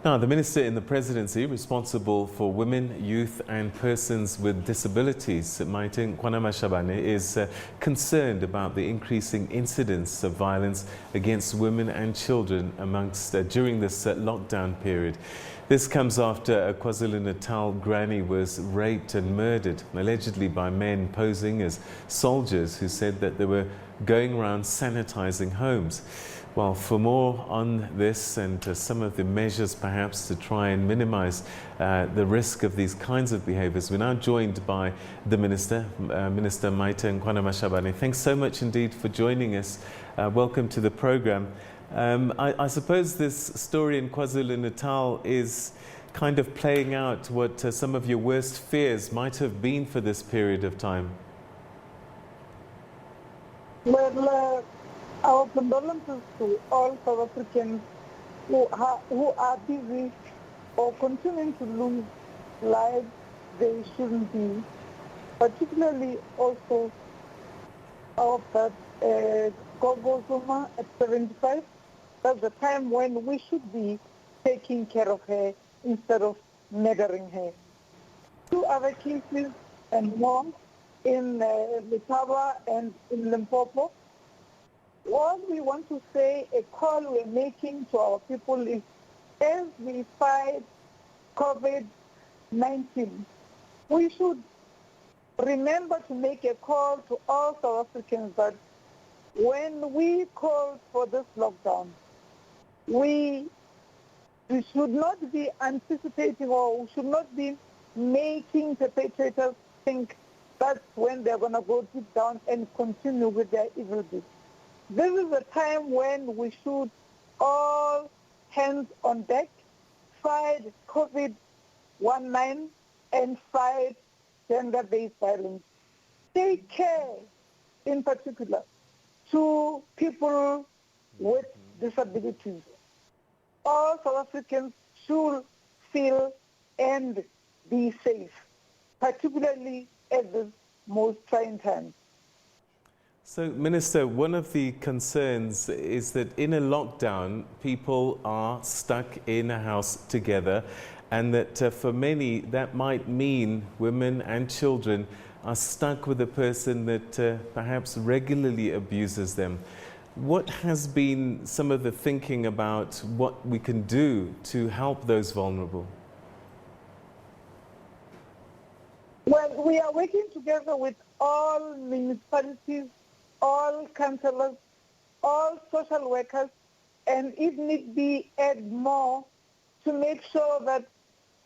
Now, the Minister in the Presidency responsible for women, youth and persons with disabilities, Maite Nkoana-Mashabane, is concerned about the increasing incidence of violence against women and children during this lockdown period. This comes after a Kwa Zulu-Natal granny was raped and murdered, allegedly by men posing as soldiers who said that they were going around sanitizing homes. Well, for more on this and some of the measures perhaps to try and minimize the risk of these kinds of behaviors, we're now joined by the Minister, Minister Maite Nkoana-Mashabane. Thanks so much indeed for joining us. Welcome to the program. I suppose this story in Kwa Zulu-Natal is kind of playing out what some of your worst fears might have been for this period of time. Well, our condolences to all South Africans who are busy or continuing to lose lives they shouldn't be, particularly also of that Gogo Zuma at 75. That's the time when we should be taking care of her instead of murdering her. 2 other cases and more in Letaba and in Limpopo. What we want to say, a call we're making to our people is, as we fight COVID-19, we should remember to make a call to all South Africans that when we call for this lockdown, we should not be anticipating or we should not be making perpetrators think that's when they're going to go deep down and continue with their evil deeds. This is a time when we should all hands on deck, fight COVID-19 and fight gender-based violence. Take care, in particular, to people with disabilities. All South Africans should feel and be safe, particularly at this most trying time. So, Minister, one of the concerns is that in a lockdown, people are stuck in a house together, and that for many, that might mean women and children are stuck with a person that perhaps regularly abuses them. What has been some of the thinking about what we can do to help those vulnerable? Well, we are working together with all municipalities, all councillors, all social workers, and if need be, add more to make sure that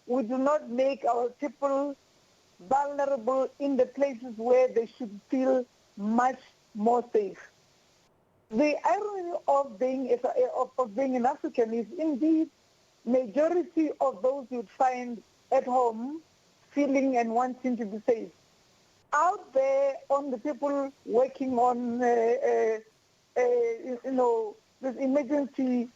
we do not make our people vulnerable in the places where they should feel much more safe. The irony of being an African is indeed majority of those you'd find at home feeling and wanting to be safe. Out there on the people working on, this emergency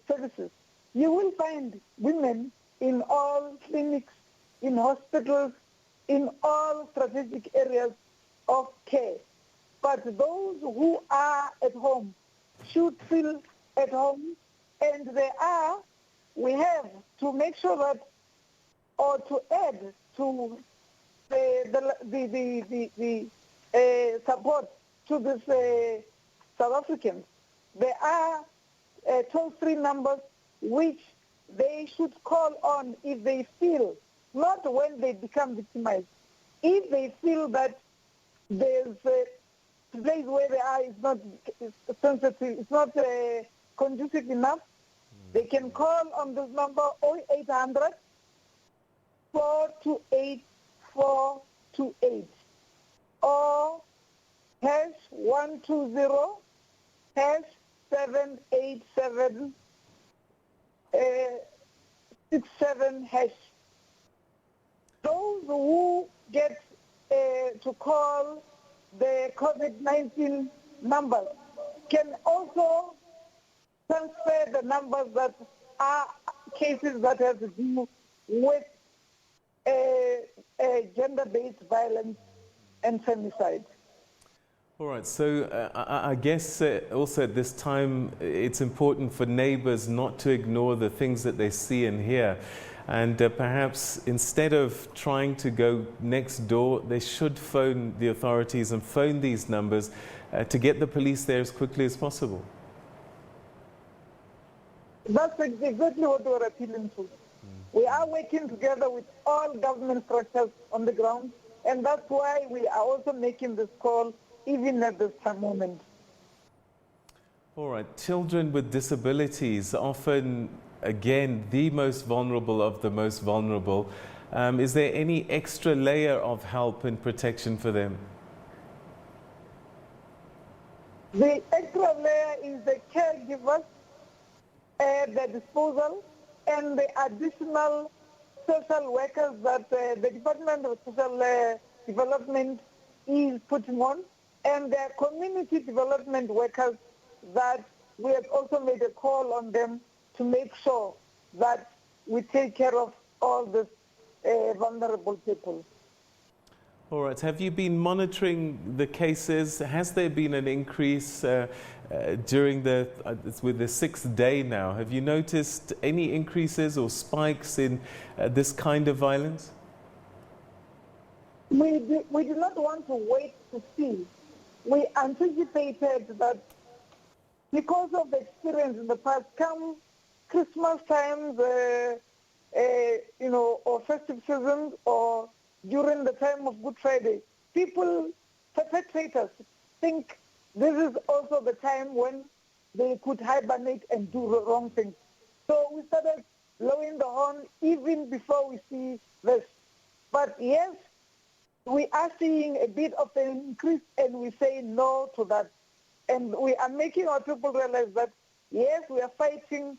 services, you will find women in all clinics, in hospitals, in all strategic areas of care. But those who are at home should feel at home, and we have to make sure that, or to add to the support to these South Africans. There are toll-free numbers which they should call on if they feel, not when they become victimized, if they feel that there's a place where they are is not sensitive, it's not conducive enough, they can call on this number 0800 428 428 or #120 #787 67#. Those who get to call the COVID-19 numbers can also transfer the numbers that are cases that have to do with gender-based violence and femicide. All right, so I guess also at this time it's important for neighbors not to ignore the things that they see and hear. And perhaps instead of trying to go next door, they should phone the authorities and phone these numbers to get the police there as quickly as possible. That's exactly what we're appealing to. We are working together with all government structures on the ground, and that's why we are also making this call even at this moment. All right, children with disabilities, often, again, the most vulnerable of the most vulnerable. Is there any extra layer of help and protection for them? The extra layer is the caregivers, the disposal, and the additional social workers that the Department of Social Development is putting on, and their community development workers that we have also made a call on them to make sure that we take care of all these vulnerable people. All right. Have you been monitoring the cases? Has there been an increase during with the sixth day now? Have you noticed any increases or spikes in this kind of violence? We do not want to wait to see. We anticipated that because of the experience in the past, come Christmas times, or festive seasons, or during the time of Good Friday, perpetrators think this is also the time when they could hibernate and do the wrong things. So we started blowing the horn even before we see this. But yes, we are seeing a bit of an increase, and we say no to that. And we are making our people realize that, yes, we are fighting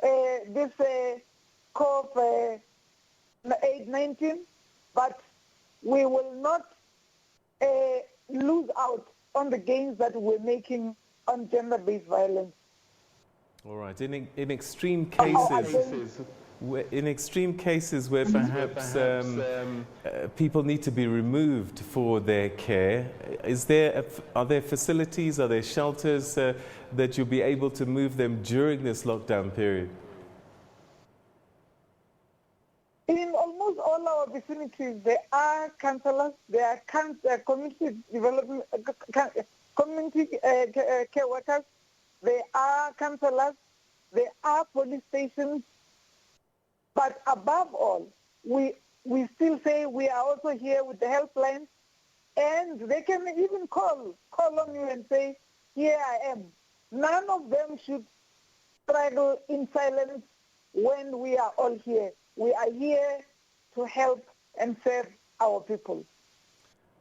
this COVID-19, but we will not lose out on the gains that we're making on gender-based violence. All right. In extreme cases, where perhaps people need to be removed for their care, are there facilities, are there shelters that you'll be able to move them during this lockdown period? In almost all our vicinities, there are counsellors, there are community development, community care workers, there are counsellors, there are police stations. But above all, we still say we are also here with the helpline, and they can even call on you and say, here I am. None of them should struggle in silence when we are all here. We are here to help and serve our people.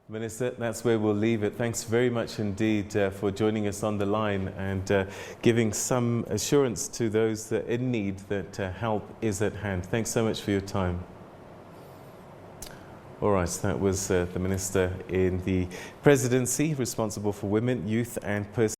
Minister, that's where we'll leave it. Thanks very much indeed for joining us on the line and giving some assurance to those that are in need that help is at hand. Thanks so much for your time. All right, that was the Minister in the Presidency responsible for women, youth and persons.